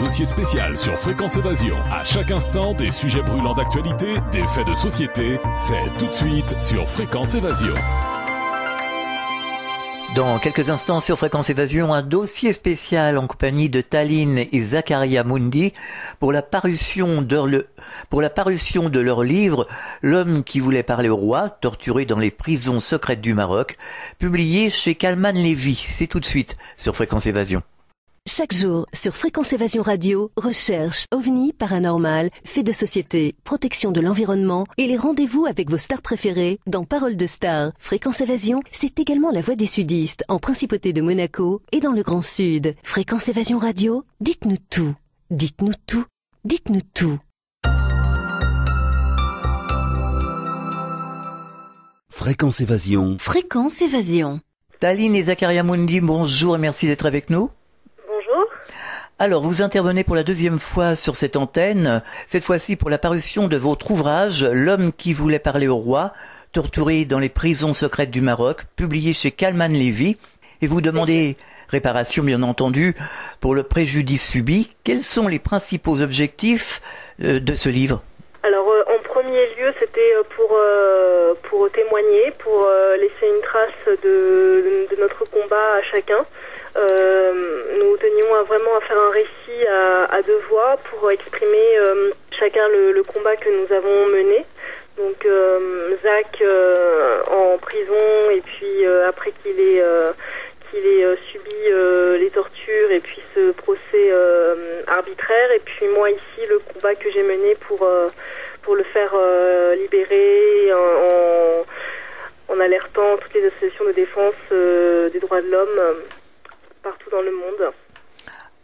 dossier spécial sur Fréquence Évasion. À chaque instant, des sujets brûlants d'actualité, des faits de société. C'est tout de suite sur Fréquence Évasion. Dans quelques instants sur Fréquence Évasion, un dossier spécial en compagnie de Taline et Zakaria Mundi pour la parution de leur livre « L'homme qui voulait parler au roi, torturé dans les prisons secrètes du Maroc », publié chez Kalman Levy. C'est tout de suite sur Fréquence Évasion. Chaque jour, sur Fréquence Évasion Radio, recherche, ovni, paranormal, faits de société, protection de l'environnement et les rendez-vous avec vos stars préférées dans Paroles de Stars. Fréquence Évasion, c'est également la voix des sudistes en Principauté de Monaco et dans le Grand Sud. Fréquence Évasion Radio, dites-nous tout. Dites-nous tout. Dites-nous tout. Fréquence Évasion. Fréquence Évasion. Taline et Zakaria Mundi, bonjour et merci d'être avec nous. Alors, vous intervenez pour la deuxième fois sur cette antenne, cette fois-ci pour la parution de votre ouvrage « L'homme qui voulait parler au roi, torturé dans les prisons secrètes du Maroc », publié chez Kalman Levy, et vous demandez réparation, bien entendu, pour le préjudice subi. Quels sont les principaux objectifs de ce livre ? Alors, en premier lieu, c'était pour témoigner, pour laisser une trace de notre combat à chacun. Nous tenions vraiment à faire un récit à deux voix pour exprimer chacun le combat que nous avons mené. Donc Zach en prison et puis après qu'il ait subi les tortures et puis ce procès arbitraire, et puis moi ici le combat que j'ai mené pour le faire libérer en alertant toutes les associations de défense des droits de l'homme partout dans le monde.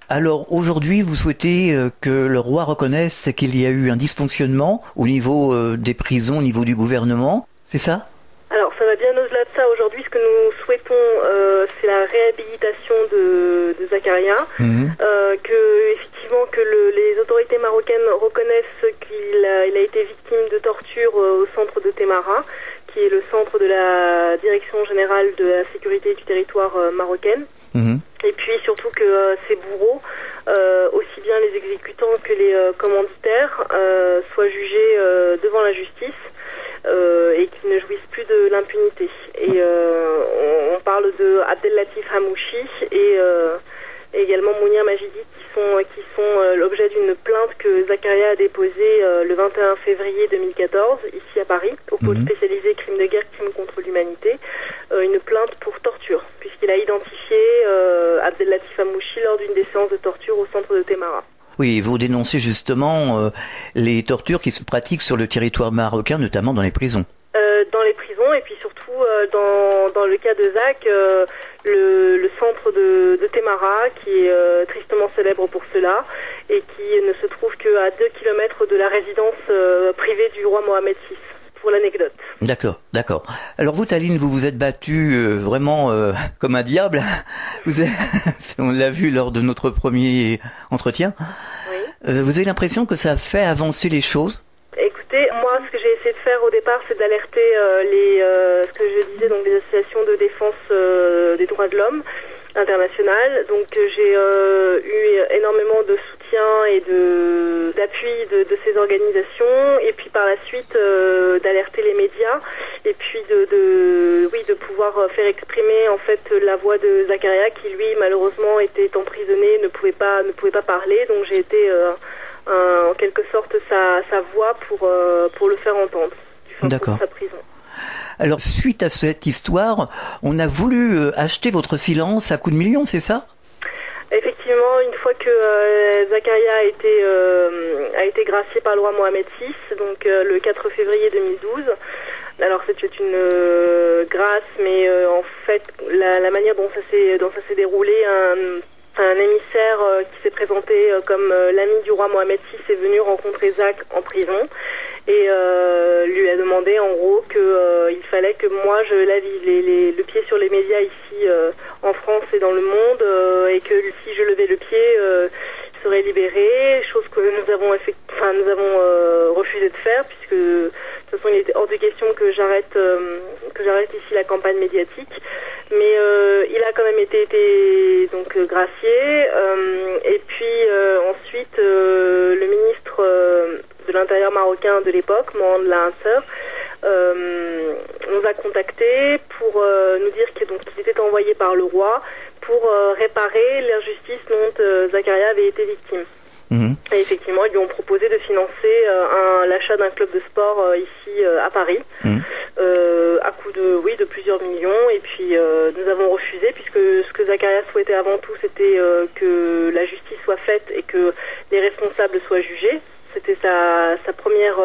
Alors aujourd'hui, vous souhaitez que le roi reconnaisse qu'il y a eu un dysfonctionnement au niveau des prisons, au niveau du gouvernement, c'est ça ? Alors ça va bien au-delà de ça. Aujourd'hui, ce que nous souhaitons, c'est la réhabilitation de Zakaria, effectivement que les autorités marocaines reconnaissent qu'il a été victime de torture au centre de Témara, qui est le centre de la Direction générale de la sécurité du territoire marocaine. Et puis surtout que ces bourreaux, aussi bien les exécutants que les commanditaires, soient jugés devant la justice et qu'ils ne jouissent plus de l'impunité. Et on parle de Abdellatif Hamouchi et également Mounia Majidi qui sont l'objet d'une plainte que Zakaria a déposée le 21 février 2014 ici à Paris au pôle spécialisé crimes de guerre, crimes contre l'humanité, une plainte pour torture puisqu'il a identifié Abdellatif Hamouchi lors d'une des séances de torture au centre de Témara. Oui, vous dénoncez justement les tortures qui se pratiquent sur le territoire marocain, notamment dans les prisons. Dans les prisons et puis surtout dans le cas de Zach, le centre de Témara qui est tristement célèbre pour cela et qui ne se trouve qu'à 2 kilomètres de la résidence privée du roi Mohamed VI, pour l'anecdote. D'accord. Alors vous, Taline, vous vous êtes battue vraiment comme un diable. On l'a vu lors de notre premier entretien. Oui. Vous avez l'impression que ça fait avancer les choses ? Écoutez, moi, ce que j'ai essayé de faire au départ, c'est d'alerter ce que je disais, donc les associations de défense des droits de l'homme internationales. Donc j'ai eu énormément de soutien et d'appui de ces organisations, et puis par la suite d'alerter les médias, et puis de pouvoir faire exprimer en fait la voix de Zakaria qui lui malheureusement était emprisonné, ne pouvait pas parler. Donc j'ai été en quelque sorte sa voix pour le faire entendre du fond de sa prison. Alors suite à cette histoire, on a voulu acheter votre silence à coups de millions, c'est ça ? Effectivement, une fois que Zakaria a été gracié par le roi Mohamed VI, donc le 4 février 2012. Alors c'était une grâce, mais en fait la manière dont ça s'est déroulé, un émissaire qui s'est présenté comme l'ami du roi Mohamed VI est venu rencontrer Zach en prison et lui a demandé en gros qu'il fallait que moi je lève le pied sur les médias ici en France et dans le monde, et que si je levais le pied il serait libéré, chose que nous avons refusé de faire, puisque de toute façon il était hors de question que j'arrête ici la campagne médiatique. Mais il a quand même été donc gracié, et puis ensuite supérieur marocain de l'époque, Mohand Lahanser, nous a contactés pour nous dire qu'il était envoyé par le roi pour réparer l'injustice dont Zakaria avait été victime. Et effectivement, ils lui ont proposé de financer l'achat d'un club de sport ici à Paris, à coût de plusieurs millions. Et puis nous avons refusé, puisque ce que Zakaria souhaitait avant tout, c'était que la justice soit faite et que les responsables soient jugés. C'était sa première,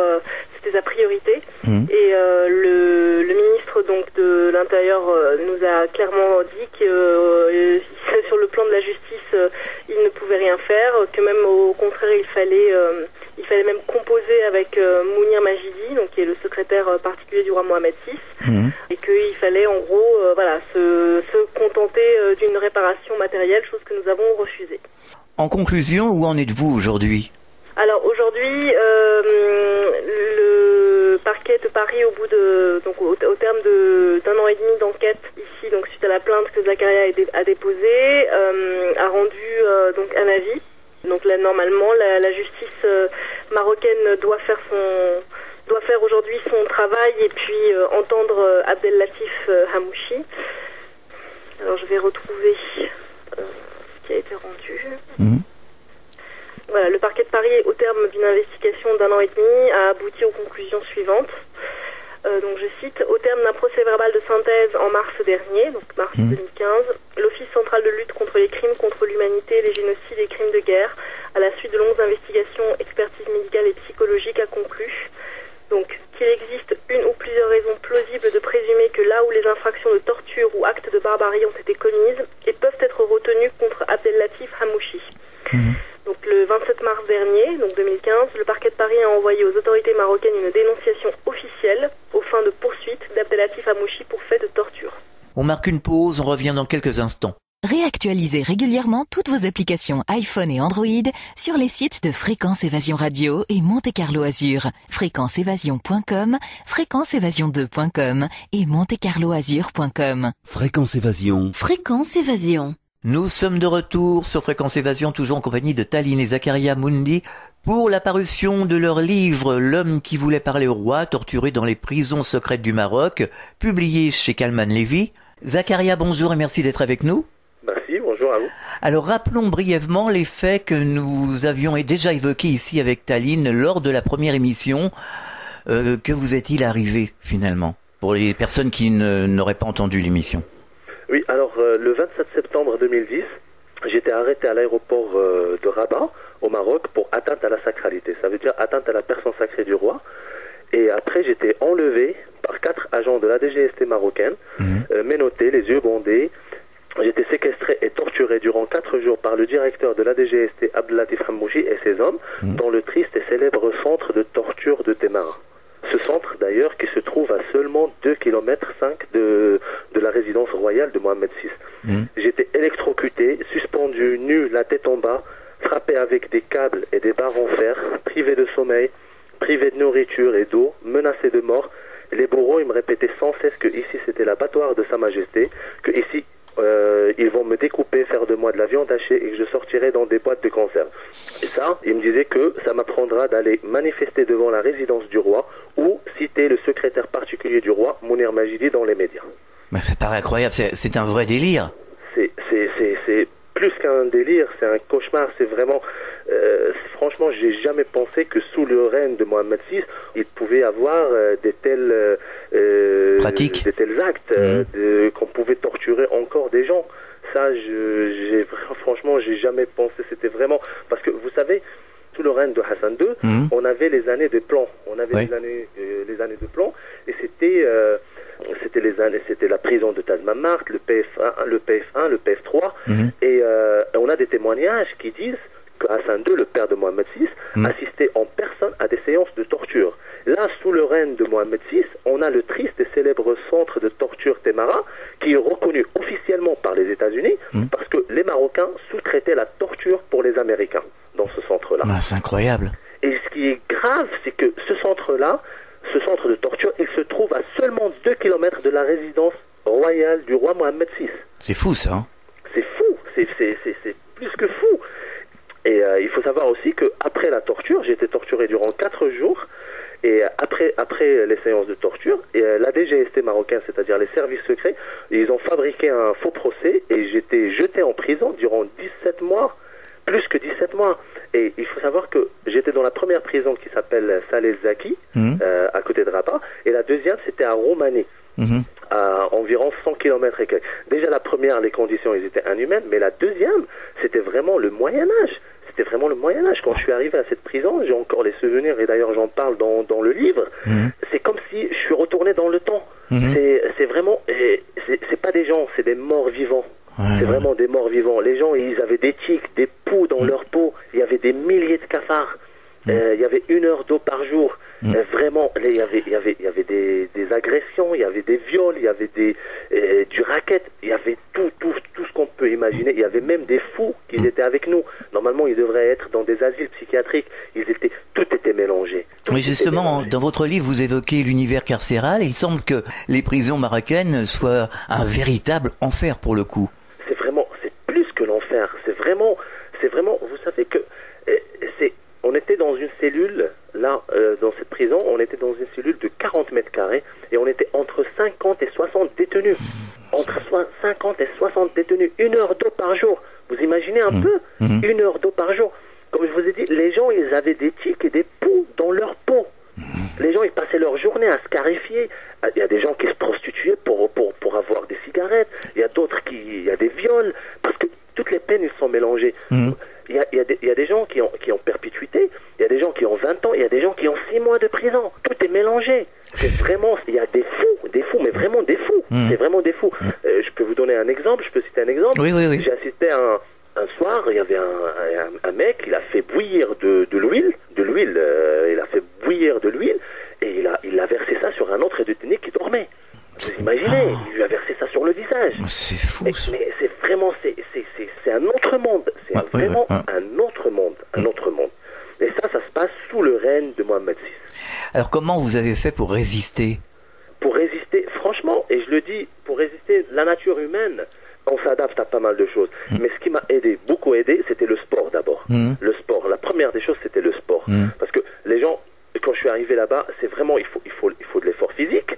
c'était sa priorité. Et le ministre donc de l'Intérieur nous a clairement dit que sur le plan de la justice, il ne pouvait rien faire, que même au contraire il fallait même composer avec Mounir Majidi, donc qui est le secrétaire particulier du roi Mohamed VI, et qu'il fallait en gros se contenter d'une réparation matérielle, chose que nous avons refusée. En conclusion, où en êtes-vous aujourd'hui ? Alors aujourd'hui, le parquet de Paris, au terme d'un an et demi d'enquête ici, donc suite à la plainte que Zakaria a déposée, a rendu donc un avis. Donc là, normalement, la justice marocaine doit faire aujourd'hui son travail et puis entendre Abdellatif Hamouchi. Alors je vais retrouver ce qui a été rendu. Voilà, le parquet de Paris, au terme d'une investigation d'un an et demi, a abouti aux conclusions suivantes. Donc je cite, au terme d'un procès verbal de synthèse en mars dernier, donc mars 2015, l'Office central de lutte contre les crimes contre l'humanité, les génocides et crimes de guerre, à la suite de longues investigations, expertises médicales et psychologiques, a conclu donc qu'il existe une ou plusieurs raisons plausibles de présumer que là où les infractions de torture ou actes de barbarie ont été commises et peuvent être retenues contre Abdellatif Hamouchi. Donc le 27 mars dernier, donc 2015, le parquet de Paris a envoyé aux autorités marocaines une dénonciation officielle aux fins de poursuite d'Abdellatif Hamouchi pour fait de torture. On marque une pause, on revient dans quelques instants. Réactualisez régulièrement toutes vos applications iPhone et Android sur les sites de Fréquence Évasion Radio et Monte Carlo Azur. FréquenceEvasion.com, FréquenceEvasion2.com et MonteCarloAzur.com. Fréquence Évasion. Fréquence Évasion. Nous sommes de retour sur Fréquence Évasion, toujours en compagnie de Taline et Zakaria Moundi, pour la parution de leur livre « L'homme qui voulait parler au roi, torturé dans les prisons secrètes du Maroc », publié chez Kalman Levy. Zakaria, bonjour et merci d'être avec nous. Merci, bonjour à vous. Alors rappelons brièvement les faits que nous avions déjà évoqués ici avec Taline lors de la première émission. Que vous est-il arrivé finalement, pour les personnes qui n'auraient pas entendu l'émission ? Oui, alors le 27 septembre 2010, j'étais arrêté à l'aéroport de Rabat, au Maroc, pour atteinte à la sacralité. Ça veut dire atteinte à la personne sacrée du roi. Et après, j'étais enlevé par 4 agents de la DGST marocaine, menotté, les yeux bandés. J'étais séquestré et torturé durant 4 jours par le directeur de la DGST, Abdellatif Hamouchi, et ses hommes, dans le triste et célèbre centre de torture de Témara. Ce centre, d'ailleurs, qui se trouve à seulement 2,5 km de la résidence royale de Mohamed VI. J'étais électrocuté, suspendu, nu, la tête en bas, frappé avec des câbles et des barres en fer, privé de sommeil, privé de nourriture et d'eau, menacé de mort. Les bourreaux, ils me répétaient sans cesse que ici c'était l'abattoir de Sa Majesté, que ici ils vont me découper, faire de moi de la viande hachée et que je sortirai dans des boîtes de conserve. Et ça, ils me disaient que ça m'apprendra d'aller manifester devant la résidence du roi ou citer le secrétaire particulier du roi, Mounir Majidi, dans les médias. Mais ça paraît incroyable, c'est un vrai délire. C'est plus qu'un délire, c'est un cauchemar, c'est vraiment... franchement, j'ai jamais pensé que sous le règne de Mohamed VI, il pouvait avoir des tels pratiques, des tels actes, qu'on pouvait torturer encore des gens. Ça, franchement, j'ai jamais pensé. C'était vraiment parce que vous savez, sous le règne de Hassan II, on avait les années de plomb. On avait les années de plomb, et c'était la prison de Taj Mahal, le PF1, le PF3, et on a des témoignages qui disent que Hassan II, le père de Mohamed VI, assistait en personne à des séances de torture. Là, sous le règne de Mohamed VI, on a le triste et célèbre centre de torture Témara, qui est reconnu officiellement par les États-Unis, parce que les Marocains sous-traitaient la torture pour les Américains dans ce centre-là. Ah, c'est incroyable. Et ce qui est grave, c'est que ce centre-là, ce centre de torture, il se trouve à seulement 2 km de la résidence royale du roi Mohamed VI. C'est fou, ça. Hein. C'est fou, c'est plus que fou. Et il faut savoir aussi qu'après la torture, j'ai été torturé durant 4 jours. plus que 17 mois. Et il faut savoir que j'étais dans la première prison qui s'appelle Saleh Zaki, à côté de Rabat, et la deuxième c'était à Roumanie, à environ 100 km et quelques. Déjà la première, les conditions ils étaient inhumaines, mais la deuxième, c'était vraiment le Moyen-Âge. C'était vraiment le Moyen-Âge. Quand je suis arrivé à cette prison, j'ai encore les souvenirs, et d'ailleurs j'en parle dans le livre, c'est comme si je suis retourné dans le temps. C'est vraiment, c'est pas des gens, c'est des morts vivants. C'est vraiment des morts vivants. Les gens, ils avaient des tiques, des poux dans leur peau. Il y avait des milliers de cafards. Il y avait 1 heure d'eau par jour. Vraiment, il y avait des agressions, il y avait des viols, il y avait du racket, il y avait tout ce qu'on peut imaginer. Il y avait même des fous qui étaient avec nous. Normalement, ils devraient être dans des asiles psychiatriques. Tout était mélangé. Oui, justement, dans votre livre, vous évoquez l'univers carcéral. Il semble que les prisons marocaines soient un véritable enfer pour le coup. C'est plus que l'enfer. C'est vraiment, vous savez que on était dans une cellule, là, dans cette prison, on était dans une cellule de 40 mètres carrés et on était entre 50 et 60 détenus. Entre 50 et 60 détenus. 1 heure d'eau par jour. Vous imaginez un peu 1 heure d'eau par jour. Comme je vous ai dit, les gens, ils avaient des tiques et des poux dans leur peau. Les gens, ils passaient leur journée à scarifier. Il y a des gens qui se prostituaient pour avoir des cigarettes. Il y a d'autres il y a des viols. Parce que toutes les peines, ils sont mélangées. Il y a des gens qui ont perpétuité. Il y a des gens qui ont 20 ans. Il y a des gens qui ont 6 mois de prison. Tout est mélangé. C'est vraiment, il y a des fous, mais vraiment des fous. C'est vraiment des fous. Je peux vous donner un exemple. Je peux citer un exemple. Oui. J'ai assisté à un soir, il y avait un mec, il a fait bouillir de l'huile, il a fait bouillir de l'huile, et il a versé ça sur un autre détenu qui dormait. Vous imaginez, il lui a versé ça sur le visage. C'est fou. Mais c'est vraiment, c'est un autre monde. C'est vraiment un autre monde. Et ça se passe sous le règne de Mohamed VI. Alors comment vous avez fait pour résister ? Pour résister, franchement, et je le dis, pour résister, la nature humaine, on s'adapte à pas mal de choses. Mais ce qui m'a beaucoup aidé, c'était le sport d'abord. Le sport. La première des choses, c'était le sport. Parce que les gens, quand je suis arrivé là-bas, c'est vraiment, il faut de l'effort physique.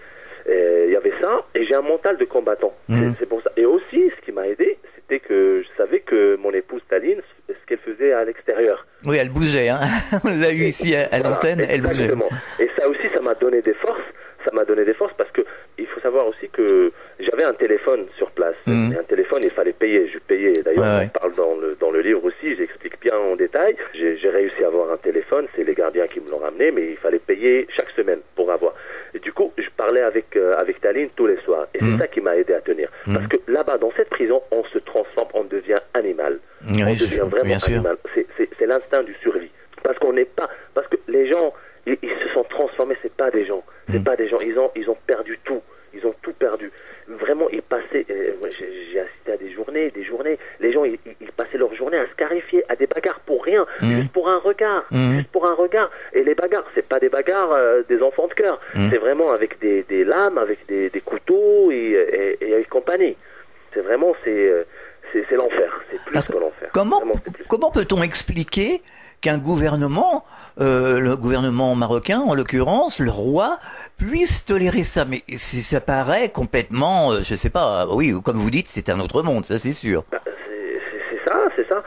Il y avait ça, et j'ai un mental de combattant. C'est pour ça. Et aussi, ce qui m'a aidé, c'était que je savais que mon épouse Taline, ce qu'elle faisait à l'extérieur. Oui, elle bougeait. Hein. On l'a eu ici à l'antenne, elle bougeait. Et ça aussi, ça m'a donné des forces. Parce que il faut savoir aussi que j'avais un téléphone sur place. Et un téléphone, il fallait payer. Je payais. D'ailleurs, on parle dans le livre aussi. J'explique bien en détail. J'ai réussi à avoir un téléphone. C'est les gardiens qui me l'ont ramené, mais il fallait payer chaque semaine pour avoir. Et du coup, je parlais avec Taline tous les soirs. Et c'est ça qui m'a aidé à tenir. Parce que là-bas, dans cette prison, on se transforme, on devient animal. On devient vraiment animal. C'est l'instinct du survie. Parce que les gens, ils se sont transformés. C'est pas des gens. Ils ont perdu tout. Ils ont tout perdu. Vraiment, ils passaient. J'ai assisté à des journées. Les gens, ils passaient leur journée à scarifier, à des bagarres pour rien, juste pour un regard. Et les bagarres, c'est pas des bagarres des enfants de cœur. C'est vraiment avec des lames, avec des couteaux et compagnie. C'est vraiment, c'est l'enfer. C'est plus que l'enfer. Comment peut-on expliquer qu'un gouvernement, le gouvernement marocain en l'occurrence, le roi, puisse tolérer ça? Mais ça paraît complètement, je sais pas, oui, comme vous dites, c'est un autre monde, ça c'est sûr. C'est ça.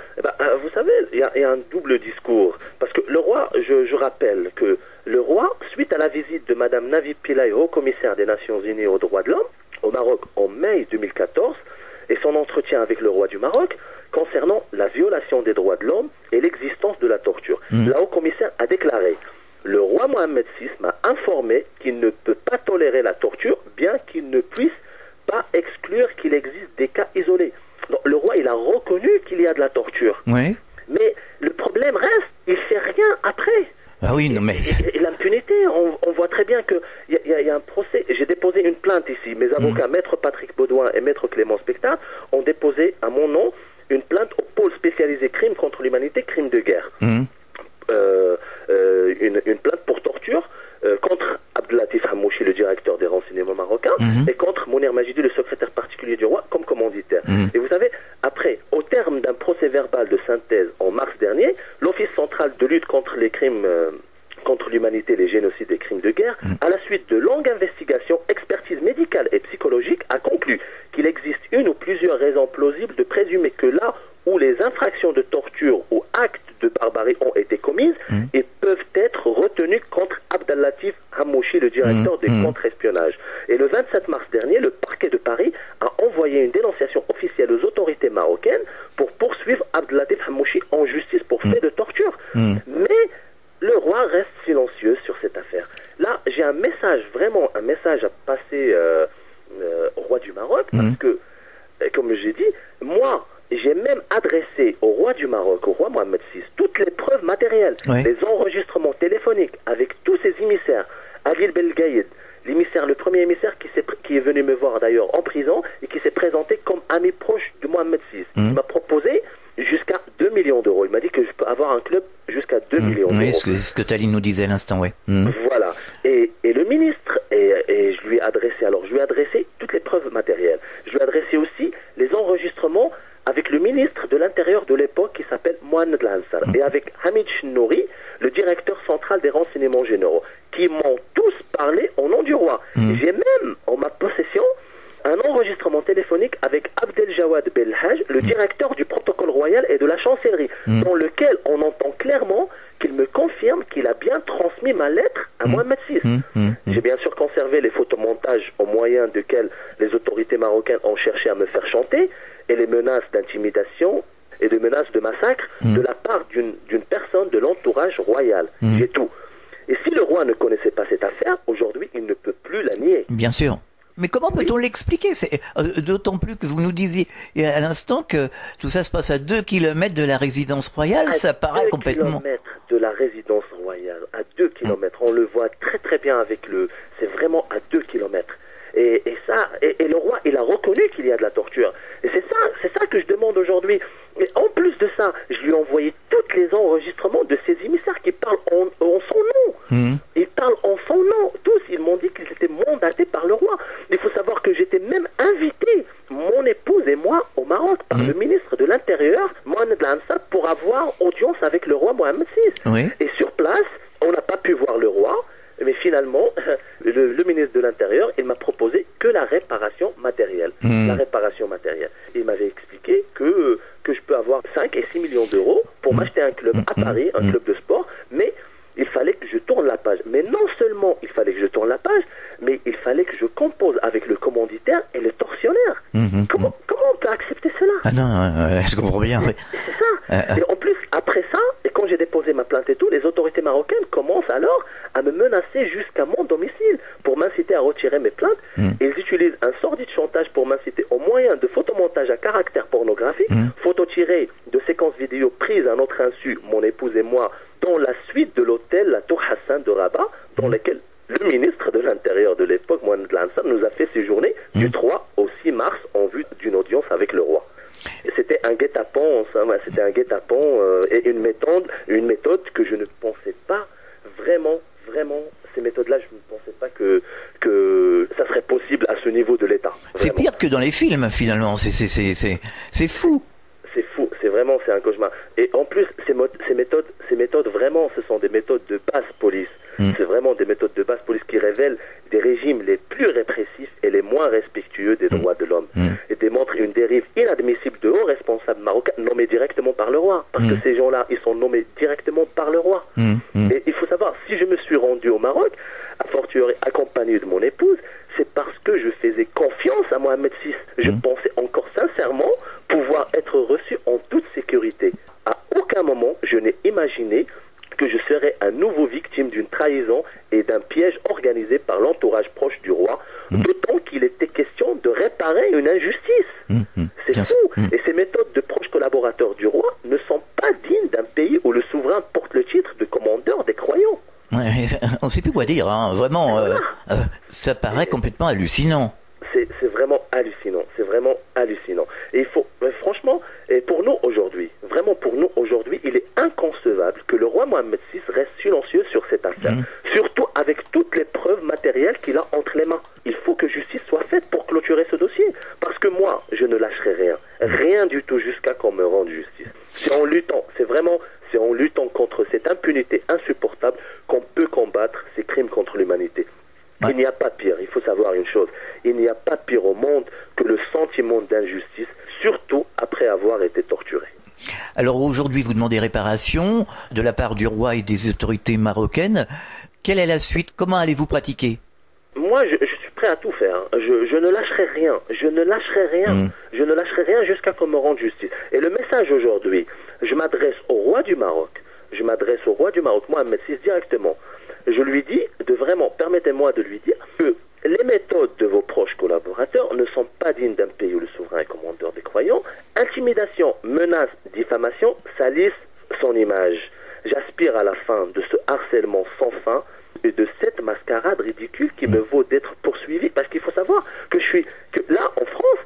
Vous savez, il y a un double discours. Parce que le roi, je rappelle que le roi, suite à la visite de Madame Navi Pillay, haut-commissaire des Nations Unies aux droits de l'homme, au Maroc en mai 2014, et son entretien avec le roi du Maroc, concernant la violation des droits de l'homme et l'existence de la torture. La haut-commissaire a déclaré: le roi Mohamed VI m'a informé qu'il ne peut pas tolérer la torture, bien qu'il ne puisse pas exclure qu'il existe des cas isolés. Donc, le roi, il a reconnu qu'il y a de la torture. Oui. Mais le problème reste, il ne fait rien après. Ah oui, non mais... Et l'impunité, on voit très bien qu'il y a un procès. J'ai déposé une plainte ici. Mes avocats, Maître Patrick Baudouin et Maître Clément Spectat, ont déposé à mon nom une plainte au pôle spécialisé crimes contre l'humanité, crimes de guerre. Une plainte pour torture contre Abdelatif Hamouchi, le directeur des renseignements marocains, et contre Mounir Majidi, le secrétaire particulier du roi, comme commanditaire. Et vous savez, après, au terme d'un procès verbal de synthèse en mars dernier, l'Office central de lutte contre les crimes contre l'humanité, les génocides et crimes de guerre, à la suite de longues investigations, expertises médicales et psychologiques, a conclu qu'il existe une ou plusieurs raisons plausibles de présumer que là où les infractions de torture ou Paris ont été commises et peuvent être retenues contre Abdellatif Hamouchi, le directeur du contre-espionnage. Et le 27 mars dernier, le parquet de Paris a envoyé une dénonciation officielle aux autorités marocaines pour poursuivre Abdellatif Hamouchi en justice pour fait de torture. Mais le roi reste silencieux sur cette affaire. Là, j'ai un message à passer au roi du Maroc, parce que, comme j'ai dit, moi, j'ai même adressé au roi du Maroc, au roi Mohamed VI, toutes les preuves matérielles, les enregistrements téléphoniques avec tous ses émissaires. Adil Belgaïd, le premier émissaire qui est venu me voir d'ailleurs en prison et qui s'est présenté comme ami proche de Mohamed VI. Il m'a proposé jusqu'à 2 millions d'euros. Il m'a dit que je peux avoir un club jusqu'à 2 millions d'euros. Oui, ce que Tali nous disait à l'instant, oui. Voilà. Et le ministre, et je lui ai adressé toutes les preuves matérielles. Je lui ai adressé aussi les enregistrements avec le ministre de l'Intérieur de l'époque qui s'appelle Mohamed Lansar et avec Hamid Chnouri, le directeur central des renseignements généraux, qui m'ont tous parlé au nom du roi. J'ai même en ma possession un enregistrement téléphonique avec Abdel Jawad Belhaj, le directeur du protocole royal et de la chancellerie, dans lequel on entend clairement qu'il me confirme qu'il a bien transmis ma lettre à Mohamed VI. J'ai bien sûr conservé les photomontages au moyen desquels les autorités marocaines ont cherché à me faire chanter et les menaces d'intimidation et de menaces de massacre de la part d'une personne de l'entourage royal. J'ai tout. Et si le roi ne connaissait pas cette affaire, aujourd'hui, il ne peut plus la nier. Bien sûr. Mais comment peut-on l'expliquer? D'autant plus que vous nous disiez à l'instant que tout ça se passe à 2 kilomètres de la résidence royale, ça paraît complètement... 2 kilomètres de la résidence royale, à 2 kilomètres. On le voit très très bien c'est vraiment à 2 kilomètres. Et le roi, il a reconnu qu'il y a de la torture. Et c'est ça que je demande aujourd'hui. Et en plus de ça, je lui ai envoyé tous les enregistrements de ces émissaires qui parlent en son nom. Ils parlent en son nom. Tous, ils m'ont dit qu'ils étaient mandatés par le roi. Il faut savoir que j'étais même invité, mon épouse et moi, au Maroc, par le ministre de l'Intérieur, Mohamed Lansar, pour avoir audience avec le roi Mohamed VI. Et sur place, on n'a pas pu voir le roi. Mais finalement, le ministre de l'Intérieur, il m'a proposé que la réparation matérielle. La réparation matérielle. Il m'avait expliqué que je peux avoir 5 et 6 millions d'euros pour m'acheter un club à Paris, un club de sport, mais il fallait que je tourne la page. Mais non seulement il fallait que je tourne la page, mais il fallait que je compose avec le commanditaire et le tortionnaire. Comment on peut accepter cela? Ah non, je comprends bien. Oui. C'est ça. Et en plus, après ça, et quand j'ai déposé ma plainte et tout, les autorités marocaines commencent alors à me menacer jusqu'à mon domicile pour m'inciter à retirer mes plaintes. Ils utilisent un sordide chantage pour m'inciter au moyen de photomontage à caractère pornographique, photos tirées de séquences vidéo prises à notre insu, mon épouse et moi, dans la suite de l'hôtel La Tour Hassan de Rabat, dans lequel le ministre de l'Intérieur de l'époque, Mohamed Lansar, nous a fait séjourner du 3 au 6 mars en vue d'une audience avec le roi. Et c'était un guet-apens, et une méthode que je ne pensais pas vraiment, ces méthodes-là, je ne pensais pas que ça serait possible à ce niveau de l'État. C'est pire que dans les films, finalement, c'est fou. C'est fou, c'est un cauchemar. Et en plus, ces méthodes, vraiment, ce sont des méthodes de basse police. C'est vraiment des méthodes de basse police qui révèlent des régimes les plus répressifs et les moins respectueux des droits de l'homme. Et démontrent une dérive inadmissible de hauts responsables marocains nommés directement par le roi. Parce que ces gens-là, ils sont nommés directement par le roi. Et il faut savoir, si je me suis rendu au Maroc, a fortiori accompagné de mon épouse, c'est parce que je faisais confiance à Mohamed VI. Je pensais encore sincèrement pouvoir être reçu en toute sécurité. À aucun moment, je n'ai imaginé que je serais à nouveau victime d'une trahison et d'un piège organisé par l'entourage proche du roi, d'autant qu'il était question de réparer une injustice. C'est fou. Et ces méthodes de proches collaborateurs du roi ne sont pas dignes d'un pays où le souverain porte le titre de commandeur des croyants. Ouais, on ne sait plus quoi dire, hein. Vraiment, ça paraît complètement hallucinant. C'est vraiment hallucinant, Et il faut, franchement, et pour nous aujourd'hui, il est inconcevable que le roi Mohamed VI reste silencieux sur cette affaire, surtout avec toutes les preuves matérielles qu'il a entre les mains. Il faut que justice soit faite pour clôturer ce dossier, parce que moi, je ne lâcherai rien du tout jusqu'à qu'on me rende justice. C'est en luttant contre cette impunité insupportable qu'on peut combattre ces crimes contre l'humanité. Il n'y a pas pire, il faut savoir une chose, il n'y a pas pire au monde que le sentiment d'injustice, surtout après avoir été torturé. Alors aujourd'hui, vous demandez réparation de la part du roi et des autorités marocaines. Quelle est la suite? Comment allez-vous pratiquer? Moi, je suis prêt à tout faire. Je ne lâcherai rien. Je ne lâcherai rien. Je ne lâcherai rien jusqu'à qu'on me rende justice. Et le message aujourd'hui, je m'adresse au roi du Maroc. Je m'adresse au roi du Maroc, Mohamed VI, directement. Je lui dis de vraiment, permettez-moi de lui dire que les méthodes de vos proches collaborateurs ne sont pas dignes d'un pays où le souverain est commandeur des croyants. Intimidation, menace, diffamation salissent son image. J'aspire à la fin de ce harcèlement sans fin et de cette mascarade ridicule qui me vaut d'être poursuivi, parce qu'il faut savoir que là en France,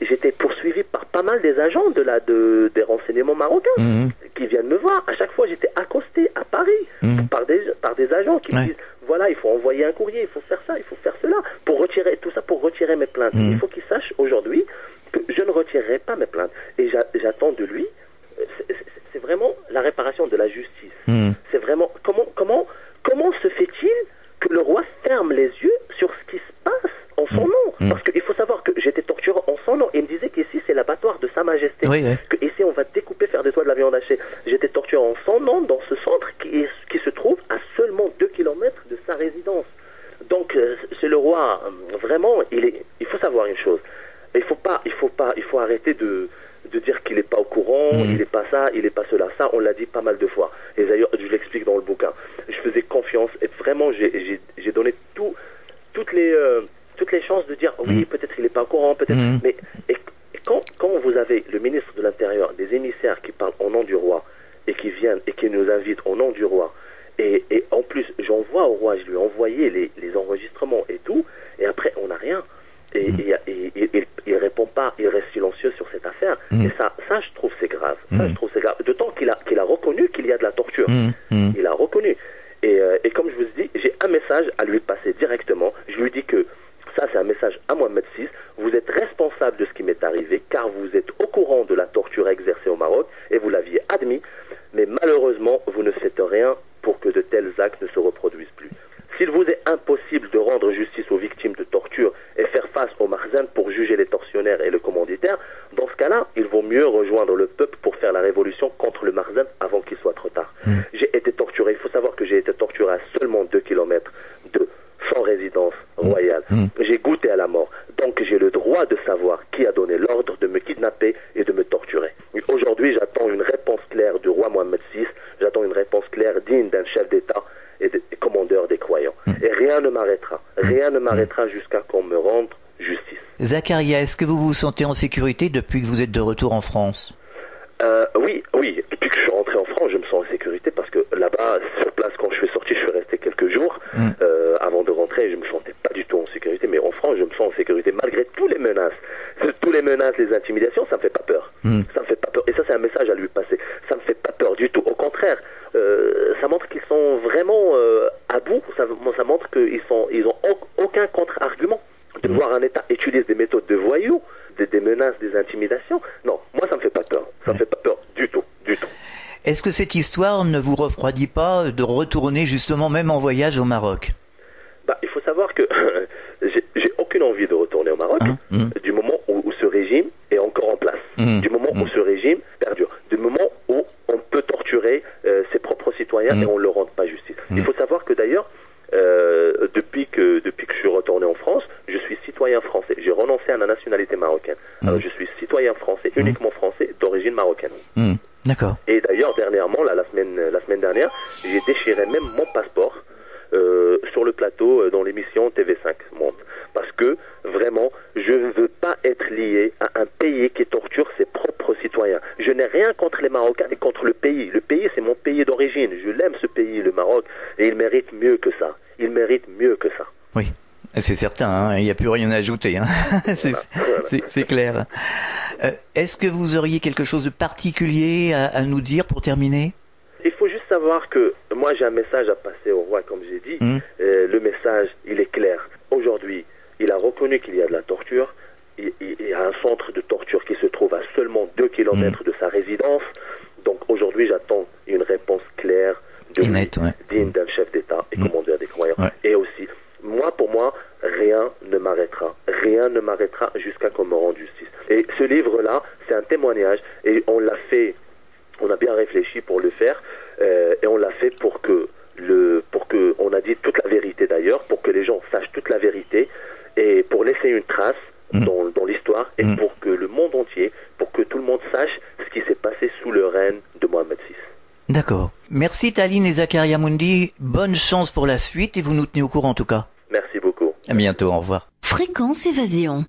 j'étais poursuivi par pas mal des agents des renseignements marocains qui viennent me voir. À chaque fois, j'étais accosté à Paris par des agents qui me disent voilà, il faut envoyer un courrier, il faut faire ça, il faut faire cela pour retirer tout ça, pour retirer mes plaintes. Il faut qu'il sache aujourd'hui que je ne retirerai pas mes plaintes et j'attends de lui. C'est vraiment la réparation de la justice. C'est vraiment comment se fait-il que le roi ferme les yeux sur ce qui se passe en son nom? Parce qu'il faut savoir que j'étais torturé en son nom. Il me disait qu'ici c'est l'abattoir de Sa Majesté. Que ici on va découper, faire des doigts de la viande hachée. J'étais torturé en son nom dans ce centre qui se trouve à seulement 2 kilomètres de sa résidence. Donc c'est le roi, vraiment, il faut savoir une chose. Il faut arrêter de dire qu'il n'est pas au courant, il n'est pas ça, il n'est pas cela. Ça, on l'a dit pas mal de fois. Et d'ailleurs, je l'explique dans le bouquin. Je faisais confiance et vraiment, j'ai donné toutes les chances de dire oui, peut-être qu'il n'est pas au courant, peut-être. Mais quand vous avez le ministre de l'Intérieur, des émissaires qui parlent au nom du roi et qui viennent et qui nous invitent au nom du roi, et en plus, j'envoie au roi, je lui ai envoyé les enregistrements et tout, et après, on n'a rien. Et il répond pas, il reste silencieux sur cette affaire. Et ça, je trouve c'est grave. Ça, je trouve c'est grave. D'autant qu'il a reconnu qu'il y a de la torture. Il a reconnu. Et comme je vous dis, j'ai un message à lui passer directement. Je lui dis que ça, c'est un message à Mohamed VI. Vous êtes responsable de ce qui m'est arrivé, car vous êtes au courant de la torture exercée au Maroc, et vous l'aviez admis. Mais malheureusement, vous ne faites rien pour que de tels actes ne se reproduisent plus. S'il vous est impossible de rendre justice aux victimes de torture et faire face aux Makhzen pour juger les tortionnaires et le commanditaire, dans ce cas-là, il vaut mieux rejoindre le peuple pour faire la révolution contre le Makhzen avant qu'il soit trop tard. J'ai été torturé, il faut savoir que j'ai été torturé à seulement 2 kilomètres de sans résidence royale. J'ai goûté à la mort, donc j'ai le droit de savoir qui a donné l'ordre de me kidnapper et de me torturer. Aujourd'hui, j'attends une réponse claire du roi Mohamed VI, j'attends une réponse claire digne d'un chef d'État et commandeur des croyants. Et rien ne m'arrêtera jusqu'à qu'on me rende justice. Zakaria, est-ce que vous vous sentez en sécurité depuis que vous êtes de retour en France? Oui. Depuis que je suis rentré en France, je me sens en sécurité parce que là-bas, sur place, quand je suis sorti, je suis resté quelques jours. Avant de rentrer, je me sentais pas du tout en sécurité, mais en France, je me sens en sécurité malgré toutes les menaces. Les intimidations, ça me fait pas peur. Ça me fait pas peur. Et ça, c'est un message à lui passer. Ça me fait pas peur du tout. Au contraire, ça montre qu'ils sont vraiment à bout. Ça montre qu'ils ont aucun contre-argument. De voir un État utiliser des méthodes de voyous, des menaces, des intimidations. Non, moi, ça me fait pas peur. Ça me fait pas peur du tout. Est-ce que cette histoire ne vous refroidit pas de retourner justement même en voyage au Maroc? Il faut savoir que j'ai aucune envie de retourner au Maroc du moment où ce régime est encore en place, du moment où ce régime perdure, du moment où on peut torturer ses propres citoyens et on ne leur rend pas justice. Il faut savoir que d'ailleurs, depuis que je suis retourné en France, je suis citoyen français. J'ai renoncé à la nationalité marocaine. Alors je suis citoyen français, uniquement français, d'origine marocaine. D'accord. Et d'ailleurs, dernièrement, la semaine dernière, j'ai déchiré même mon passeport sur le plateau dans l'émission TV5 Monde. Parce que, vraiment, je ne veux pas être lié à un pays qui torture ses propres citoyens. Je n'ai rien contre les Marocains et contre le pays. Le pays, c'est mon pays d'origine. Je l'aime, ce pays, le Maroc, et il mérite mieux que ça. Oui. C'est certain, il n'y a plus rien à ajouter. C'est clair. Est-ce que vous auriez quelque chose de particulier à nous dire pour terminer? Il faut juste savoir que moi j'ai un message à passer au roi, comme j'ai dit. Le message, il est clair. Aujourd'hui, il a reconnu qu'il y a de la torture. Il y a un centre de torture qui se trouve à seulement 2 kilomètres de sa résidence. Donc aujourd'hui, j'attends une réponse claire digne d'un chef d'État et commandeur des croyants. Et aussi, pour moi, rien ne m'arrêtera jusqu'à qu'on me rende justice. Et ce livre-là, c'est un témoignage, et on l'a fait On a bien réfléchi pour le faire et on l'a fait pour que on a dit toute la vérité d'ailleurs, pour que les gens sachent toute la vérité et pour laisser une trace dans l'histoire et pour que le monde entier, pour que tout le monde sache ce qui s'est passé sous le règne de Mohamed VI. D'accord. Merci Taline et Zakaria Moundi. Bonne chance pour la suite et vous nous tenez au courant en tout cas. Merci beaucoup. À bientôt, au revoir. Fréquence Évasion.